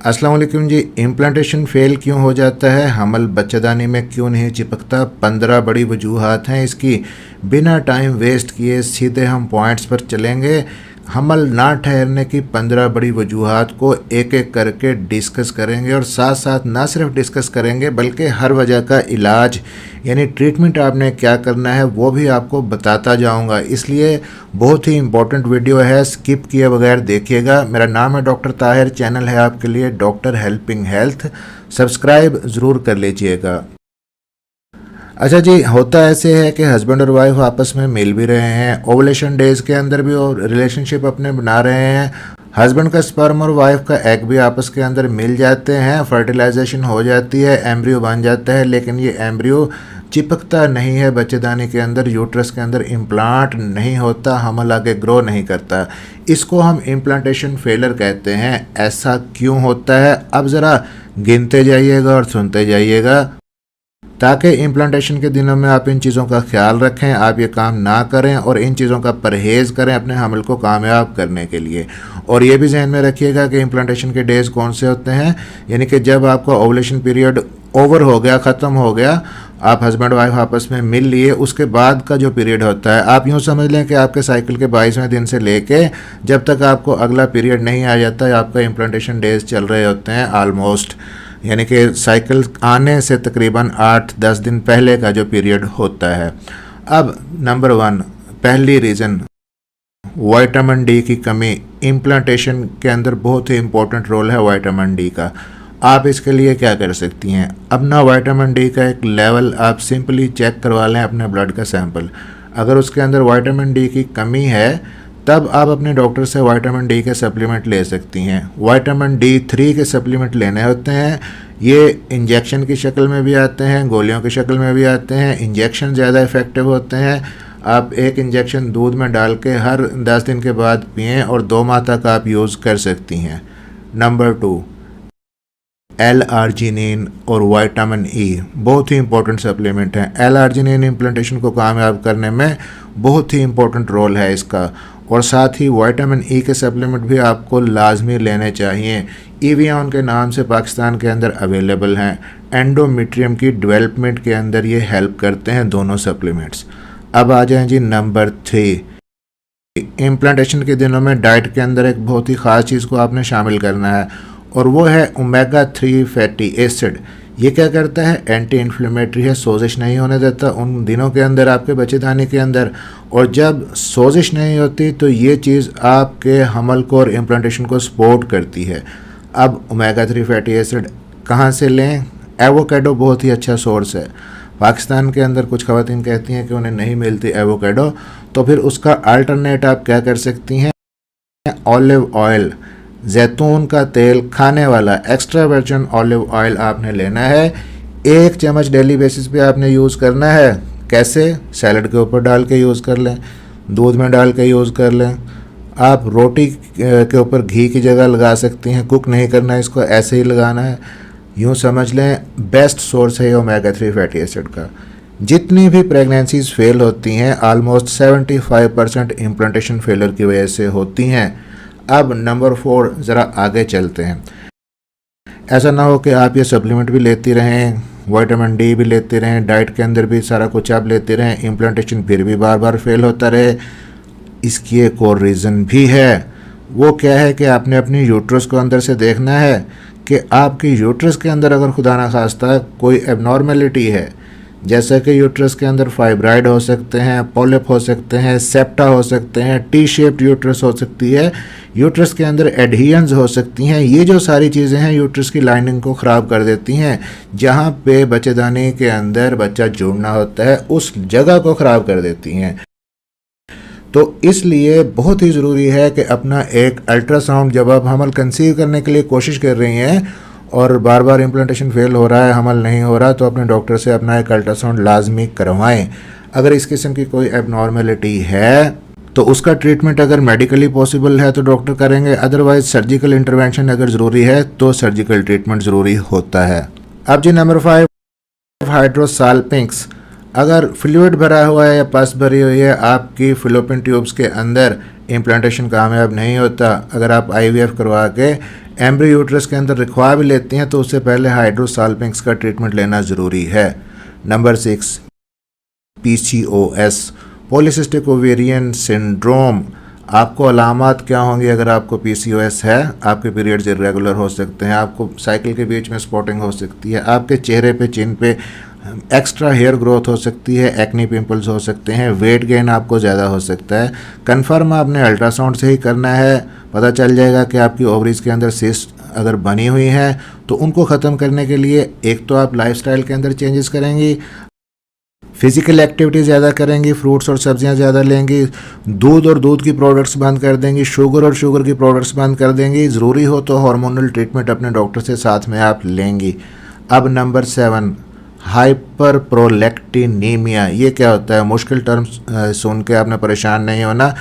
अस्सलाम वालेकुम जी। Implantation fail क्यों हो जाता है, हमल बच्चेदानी में क्यों नहीं चिपकता, 15 बड़ी वजूहात हैं इसकी। बिना टाइम वेस्ट किए सीधे हम पॉइंट्स पर चलेंगे। हमल ना ठहरने की 15 बड़ी वजूहात को एक एक करके डिस्कस करेंगे और साथ साथ ना सिर्फ डिस्कस करेंगे बल्कि हर वजह का इलाज यानी ट्रीटमेंट आपने क्या करना है वो भी आपको बताता जाऊंगा। इसलिए बहुत ही इंपॉर्टेंट वीडियो है, स्किप किए बगैर देखिएगा। मेरा नाम है डॉक्टर ताहिर, चैनल है आपके लिए डॉक्टर हेल्पिंग हेल्थ, सब्सक्राइब ज़रूर कर लीजिएगा। अच्छा जी, होता ऐसे है कि हस्बैंड और वाइफ आपस में मिल भी रहे हैं, ओवुलेशन डेज के अंदर भी और रिलेशनशिप अपने बना रहे हैं। हस्बैंड का स्पर्म और वाइफ का एग भी आपस के अंदर मिल जाते हैं, फर्टिलाइजेशन हो जाती है, एम्ब्रियो बन जाता है, लेकिन ये एम्ब्रियो चिपकता नहीं है बच्चेदानी के अंदर, यूट्रस के अंदर इम्प्लांट नहीं होता, हमल आगे ग्रो नहीं करता। इसको हम इम्प्लांटेशन फेलर कहते हैं। ऐसा क्यों होता है, अब ज़रा गिनते जाइएगा और सुनते जाइएगा ताकि इम्प्लांटेशन के दिनों में आप इन चीज़ों का ख्याल रखें, आप ये काम ना करें और इन चीज़ों का परहेज़ करें अपने हमल को कामयाब करने के लिए। और ये भी जहन में रखिएगा कि इम्प्लांटेशन के डेज़ कौन से होते हैं, यानी कि जब आपका ओवुलेशन पीरियड ओवर हो गया, ख़त्म हो गया, आप हस्बैंड वाइफ आपस में मिल लिए, उसके बाद का जो पीरियड होता है, आप यूँ समझ लें कि आपके साइकिल के 22वें दिन से लेके जब तक आपको अगला पीरियड नहीं आ जाता है, आपका इम्प्लांटेशन डेज चल रहे होते हैं ऑलमोस्ट, यानी कि साइकिल आने से तकरीबन 8-10 दिन पहले का जो पीरियड होता है। अब नंबर 1, पहली रीज़न विटामिन डी की कमी। इम्प्लांटेशन के अंदर बहुत ही इम्पोर्टेंट रोल है विटामिन डी का। आप इसके लिए क्या कर सकती हैं, अपना विटामिन डी का एक लेवल आप सिंपली चेक करवा लें अपने ब्लड का सैंपल। अगर उसके अंदर विटामिन डी की कमी है तब आप अपने डॉक्टर से विटामिन डी के सप्लीमेंट ले सकती हैं। विटामिन D3 के सप्लीमेंट लेने होते हैं, ये इंजेक्शन की शक्ल में भी आते हैं, गोलियों की शक्ल में भी आते हैं। इंजेक्शन ज़्यादा इफ़ेक्टिव होते हैं। आप एक इंजेक्शन दूध में डाल के हर 10 दिन के बाद पिएं और 2 माह तक आप यूज़ कर सकती हैं। नंबर 2, L-आर्जिनिन और विटामिन E बहुत ही इंपॉर्टेंट सप्लीमेंट हैं। L-आर्जिनिन इम्प्लांटेशन को कामयाब करने में बहुत ही इंपॉर्टेंट रोल है इसका, और साथ ही विटामिन E के सप्लीमेंट भी आपको लाजमी लेने चाहिए। ईवियन के नाम से पाकिस्तान के अंदर अवेलेबल हैं। एंडोमेट्रियम की डेवलपमेंट के अंदर ये हेल्प करते हैं दोनों सप्लीमेंट्स। अब आ जाएं जी नंबर 3, इम्प्लांटेशन के दिनों में डाइट के अंदर एक बहुत ही ख़ास चीज़ को आपने शामिल करना है और वो है ओमेगा 3 फैटी एसिड। ये क्या करता है, एंटी इन्फ्लेमेटरी है, सोजिश नहीं होने देता उन दिनों के अंदर आपके बच्चेदानी के अंदर। और जब सोजिश नहीं होती तो ये चीज़ आपके हमल को और इम्प्लांटेशन को सपोर्ट करती है। अब ओमेगा 3 फैटी एसिड कहाँ से लें, एवोकाडो बहुत ही अच्छा सोर्स है। पाकिस्तान के अंदर कुछ ख़वातीन कहती हैं कि उन्हें नहीं मिलती एवोकाडो, तो फिर उसका अल्टरनेट आप क्या कर सकती हैं, ऑलिव ऑयल, जैतून का तेल, खाने वाला एक्स्ट्रा वर्जिन ऑलिव ऑयल आपने लेना है। 1 चम्मच डेली बेसिस पे आपने यूज़ करना है। कैसे, सैलड के ऊपर डाल के यूज़ कर लें, दूध में डाल के यूज़ कर लें, आप रोटी के ऊपर घी की जगह लगा सकती हैं। कुक नहीं करना है इसको, ऐसे ही लगाना है। यूँ समझ लें बेस्ट सोर्स है ओमेगा 3 फैटी एसिड का। जितनी भी प्रेगनेंसीज फेल होती हैं ऑलमोस्ट 75% इम्प्लांटेशन फेलर की वजह से होती हैं। अब नंबर 4, ज़रा आगे चलते हैं। ऐसा ना हो कि आप ये सप्लीमेंट भी लेती रहें, विटामिन डी भी लेते रहें, डाइट के अंदर भी सारा कुछ आप लेते रहें, इम्प्लांटेशन फिर भी बार बार फेल होता रहे। इसकी एक और रीज़न भी है, वो क्या है कि आपने अपनी यूट्रस को अंदर से देखना है कि आपकी यूट्रस के अंदर अगर खुदा ना खास्ता कोई एबनॉर्मेलिटी है, जैसे कि यूट्रस के अंदर फाइब्राइड हो सकते हैं, पॉलिप हो सकते हैं, सेप्टा हो सकते हैं, टी शेप्ड यूट्रस हो सकती है, यूट्रस के अंदर एडहियंस हो सकती हैं। ये जो सारी चीज़ें हैं यूट्रस की लाइनिंग को ख़राब कर देती हैं। जहाँ पे बच्चेदानी के अंदर बच्चा जुड़ना होता है उस जगह को ख़राब कर देती हैं। तो इसलिए बहुत ही ज़रूरी है कि अपना एक अल्ट्रासाउंड, जब आप हमल कंसीव करने के लिए कोशिश कर रही हैं और बार बार इम्प्लांटेशन फेल हो रहा है, हमल नहीं हो रहा, तो अपने डॉक्टर से अपना एक अल्ट्रासाउंड लाजमी करवाएं। अगर इस किस्म की कोई एबनॉर्मेलिटी है तो उसका ट्रीटमेंट अगर मेडिकली पॉसिबल है तो डॉक्टर करेंगे, अदरवाइज सर्जिकल इंटरवेंशन अगर ज़रूरी है तो सर्जिकल ट्रीटमेंट ज़रूरी होता है। अब जी नंबर 5, हाइड्रोसाल्पिंक्स। अगर फ्लूइड भरा हुआ है या पस भरी हुई है, आपकी फिलोपियन ट्यूब्स के अंदर इम्प्लांटेशन कामयाब नहीं होता। अगर आप आईवीएफ करवा के एम्ब्रियो यूट्रस के अंदर रखवा भी लेती हैं तो उससे पहले हाइड्रोसाल्पिंक्स का ट्रीटमेंट लेना ज़रूरी है। Number 6, PCOS, polycystic ovarian syndrome. आपको अलामात क्या होंगी अगर आपको PCOS है? आपके पीरियड्स इरेगुलर हो सकते हैं, आपको साइकिल के बीच में स्पॉटिंग हो सकती है, आपके चेहरे पे, चिन पे एक्स्ट्रा हेयर ग्रोथ हो सकती है, एक्नी पिंपल्स हो सकते हैं, वेट गेन आपको ज़्यादा हो सकता है। कंफर्म आपने अल्ट्रासाउंड से ही करना है, पता चल जाएगा कि आपकी ओवरीज के अंदर सिस्ट अगर बनी हुई है तो उनको ख़त्म करने के लिए एक तो आप लाइफस्टाइल के अंदर चेंजेस करेंगी, फिजिकल एक्टिविटी ज़्यादा करेंगी, फ्रूट्स और सब्जियां ज़्यादा लेंगी, दूध और दूध की प्रोडक्ट्स बंद कर देंगी, शुगर और शुगर की प्रोडक्ट्स बंद कर देंगी, ज़रूरी हो तो हार्मोनल ट्रीटमेंट अपने डॉक्टर से साथ में आप लेंगी। अब नंबर 7, हाइपर प्रोलैक्टिनीमिया। ये क्या होता है? मुश्किल टर्म्स सुन के आपने परेशान नहीं होना,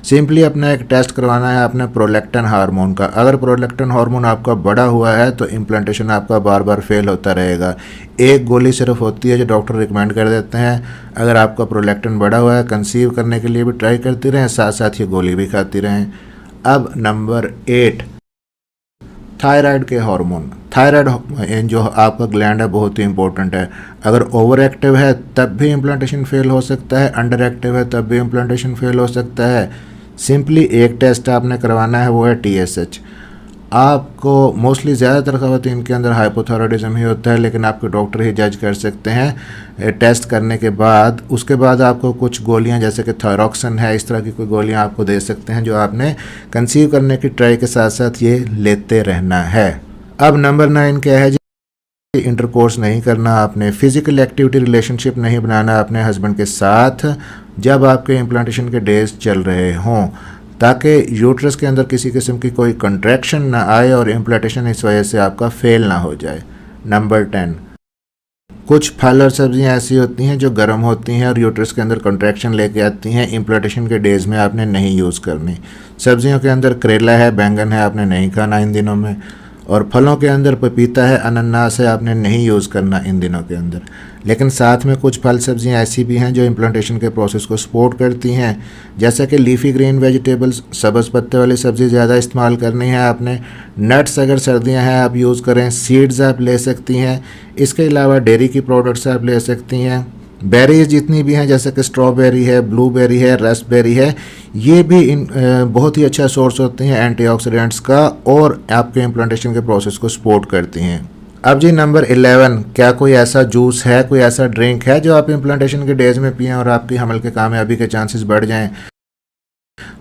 सिंपली अपना एक टेस्ट करवाना है अपने प्रोलैक्टिन हार्मोन का। अगर प्रोलैक्टिन हार्मोन आपका बढ़ा हुआ है तो इम्प्लांटेशन आपका बार बार फेल होता रहेगा। एक गोली सिर्फ होती है जो डॉक्टर रिकमेंड कर देते हैं। अगर आपका प्रोलैक्टिन बढ़ा हुआ है, कंसीव करने के लिए भी ट्राई करती रहें, साथ साथ ये गोली भी खाती रहें। अब नंबर 8, थायराइड के हार्मोन। थायराइड जो आपका ग्लैंड है बहुत ही इंपॉर्टेंट है। अगर ओवर एक्टिव है तब भी इम्प्लांटेशन फेल हो सकता है, अंडर एक्टिव है तब भी इम्प्लांटेशन फेल हो सकता है। सिंपली एक टेस्ट आपने करवाना है, वो है TSH। आपको मोस्टली ज़्यादातर ख़वातीन के अंदर हाइपोथायराइडिज्म ही होता है, लेकिन आपके डॉक्टर ही जज कर सकते हैं टेस्ट करने के बाद। उसके बाद आपको कुछ गोलियां जैसे कि थायरॉक्सिन है, इस तरह की कोई गोलियां आपको दे सकते हैं जो आपने कंसीव करने की ट्राई के साथ साथ ये लेते रहना है। अब नंबर 9 क्या है जी? इंटरकोर्स नहीं करना आपने, फिजिकल एक्टिविटी रिलेशनशिप नहीं बनाना अपने हस्बैंड के साथ जब आपके इम्प्लांटेशन के डेज चल रहे हों, ताकि यूट्रस के अंदर किसी किस्म की कोई कंट्रैक्शन ना आए और इम्प्लांटेशन इस वजह से आपका फेल ना हो जाए। नंबर 10, कुछ फल और सब्जियां ऐसी होती हैं जो गर्म होती हैं और यूट्रस के अंदर कंट्रैक्शन लेके आती हैं, इम्प्लांटेशन के डेज में आपने नहीं यूज़ करनी। सब्जियों के अंदर करेला है, बैंगन है, आपने नहीं खाना इन दिनों में। और फलों के अंदर पपीता है, अनानास है, आपने नहीं यूज़ करना इन दिनों के अंदर। लेकिन साथ में कुछ फल सब्जियां ऐसी भी हैं जो इम्प्लांटेशन के प्रोसेस को सपोर्ट करती हैं, जैसा कि लीफी ग्रीन वेजिटेबल्स, सब्ज़ पत्ते वाली सब्ज़ी ज़्यादा इस्तेमाल करनी है आपने। नट्स अगर सर्दियां हैं आप यूज़ करें, सीड्स आप ले सकती हैं। इसके अलावा डेयरी की प्रोडक्ट्स आप ले सकती हैं। बेरीज जितनी भी हैं जैसे कि स्ट्रॉबेरी है, ब्लूबेरी है, रास्पबेरी है, ये भी बहुत ही अच्छा सोर्स होती हैं एंटीऑक्सीडेंट्स का और आपके इम्प्लांटेशन के प्रोसेस को सपोर्ट करती हैं। अब जी नंबर 11, क्या कोई ऐसा जूस है, कोई ऐसा ड्रिंक है जो आप इम्प्लांटेशन के डेज में पिएं और आपकी हमल के कामयाबी के चांसेस बढ़ जाएं,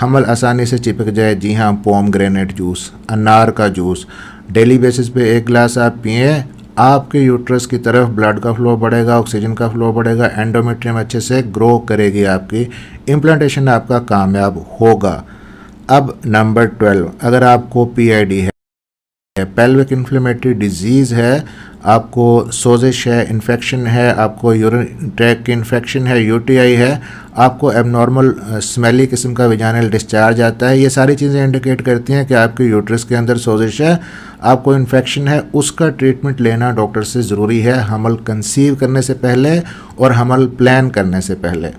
हमल आसानी से चिपक जाए? जी हाँ, पोमग्रेनेट जूस, अनार का जूस। डेली बेसिस पे 1 गिलास आप पिएँ, आपके यूट्रस की तरफ ब्लड का फ्लो बढ़ेगा, ऑक्सीजन का फ्लो बढ़ेगा, एंडोमेट्रियम अच्छे से ग्रो करेगी, आपकी इम्प्लांटेशन आपका कामयाब होगा। अब नंबर 12, अगर आपको PID है, पेल्विक इन्फ्लेमेटरी डिजीज़ है, आपको सोजिश है, इन्फेक्शन है, आपको यूरिन ट्रैक की इन्फेक्शन है, UTI है, आपको एबनॉर्मल स्मेली किस्म का विजानल डिस्चार्ज आता है, ये सारी चीज़ें इंडिकेट करती हैं कि आपके यूट्रस के अंदर सोजिश है, आपको इन्फेक्शन है। उसका ट्रीटमेंट लेना डॉक्टर से ज़रूरी है, हमल कंसीव करने से पहले और हमल प्लान करने से पहले।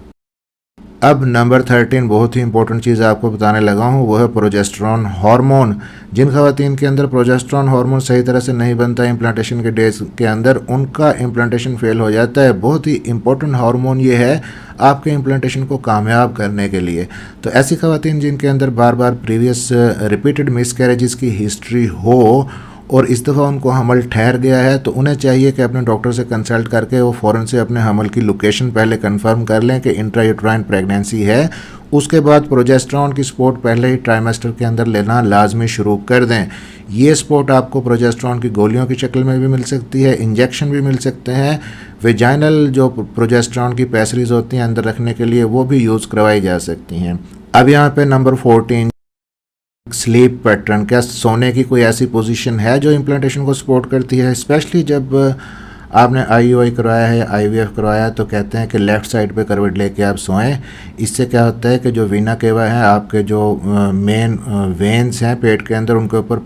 अब नंबर 13, बहुत ही इंपॉर्टेंट चीज़ आपको बताने लगा हूँ, वो है प्रोजेस्टेरॉन हार्मोन। जिन खवातीन के अंदर प्रोजेस्टेरॉन हार्मोन सही तरह से नहीं बनता इम्प्लांटेशन के डेज के अंदर, उनका इम्प्लांटेशन फेल हो जाता है। बहुत ही इंपॉर्टेंट हार्मोन ये है आपके इम्प्लांटेशन को कामयाब करने के लिए। तो ऐसी खवातीन जिनके अंदर बार बार प्रीवियस रिपीटेड मिसकैरेजेस की हिस्ट्री हो और इस दफ़ा उनको हमल ठहर गया है, तो उन्हें चाहिए कि अपने डॉक्टर से कंसल्ट करके वो फ़ौरन से अपने हमल की लोकेशन पहले कंफर्म कर लें कि इंट्रायूट्राइन प्रेगनेंसी है। उसके बाद प्रोजेस्टेरॉन की सपोर्ट पहले ही ट्राइमेस्टर के अंदर लेना लाजमी शुरू कर दें। ये सपोर्ट आपको प्रोजेस्टेरॉन की गोलियों की शक्ल में भी मिल सकती है, इंजेक्शन भी मिल सकते हैं, वेजाइनल जो प्रोजेस्टेरॉन की पैसरीज होती हैं अंदर रखने के लिए वो भी यूज़ करवाई जा सकती हैं। अब यहाँ पे नंबर 14, स्लीप पैटर्न। क्या सोने की कोई ऐसी पोजीशन है जो इम्प्लांटेशन को सपोर्ट करती है? स्पेशली जब आपने IUI करवाया है या IVF करवाया है तो कहते हैं कि लेफ़्ट साइड पे करवट लेके आप सोएं। इससे क्या होता है कि जो वीना केवा है, आपके जो मेन वेन्स हैं पेट के अंदर, उनके ऊपर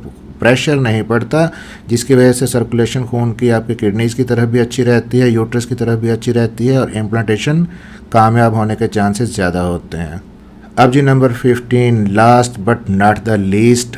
प्रेशर नहीं पड़ता, जिसकी वजह से सर्कुलेशन खून की आपकी किडनीज़ की तरफ भी अच्छी रहती है, यूट्रस की तरफ भी अच्छी रहती है और इम्प्लांटेशन कामयाब होने के चांसेस ज़्यादा होते हैं। अब जी number 15, last but not the least,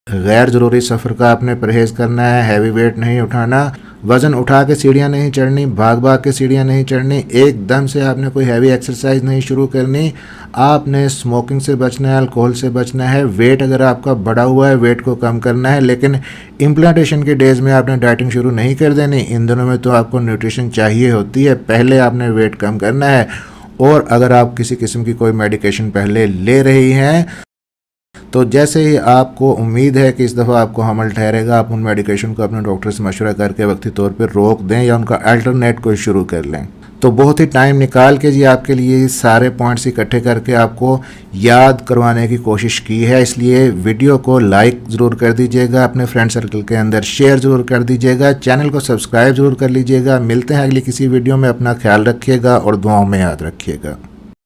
गैर ज़रूरी सफ़र का आपने परहेज़ करना है। हैवी वेट नहीं उठाना, वज़न उठा के सीढ़ियाँ नहीं चढ़नी, भाग भाग के सीढ़ियाँ नहीं चढ़नी, एकदम से आपने कोई हैवी एक्सरसाइज नहीं शुरू करनी। आपने स्मोकिंग से बचना है, अल्कोहल से बचना है। वेट अगर आपका बढ़ा हुआ है, वेट को कम करना है, लेकिन इम्प्लांटेशन के डेज़ में आपने डाइटिंग शुरू नहीं कर देनी। इन दिनों में तो आपको न्यूट्रिशन चाहिए होती है, पहले आपने वेट कम करना है। और अगर आप किसी किस्म की कोई मेडिकेशन पहले ले रही हैं तो जैसे ही आपको उम्मीद है कि इस दफ़ा आपको हमल ठहरेगा, आप उन मेडिकेशन को अपने डॉक्टर से मशवरा करके वक्ती तौर पर रोक दें या उनका अल्टरनेट कोई शुरू कर लें। तो बहुत ही टाइम निकाल के जी आपके लिए सारे पॉइंट्स इकट्ठे करके आपको याद करवाने की कोशिश की है, इसलिए वीडियो को लाइक ज़रूर कर दीजिएगा, अपने फ्रेंड सर्कल के अंदर शेयर ज़रूर कर दीजिएगा, चैनल को सब्सक्राइब ज़रूर कर लीजिएगा। मिलते हैं अगली किसी वीडियो में, अपना ख्याल रखिएगा और दुआओं में याद रखिएगा।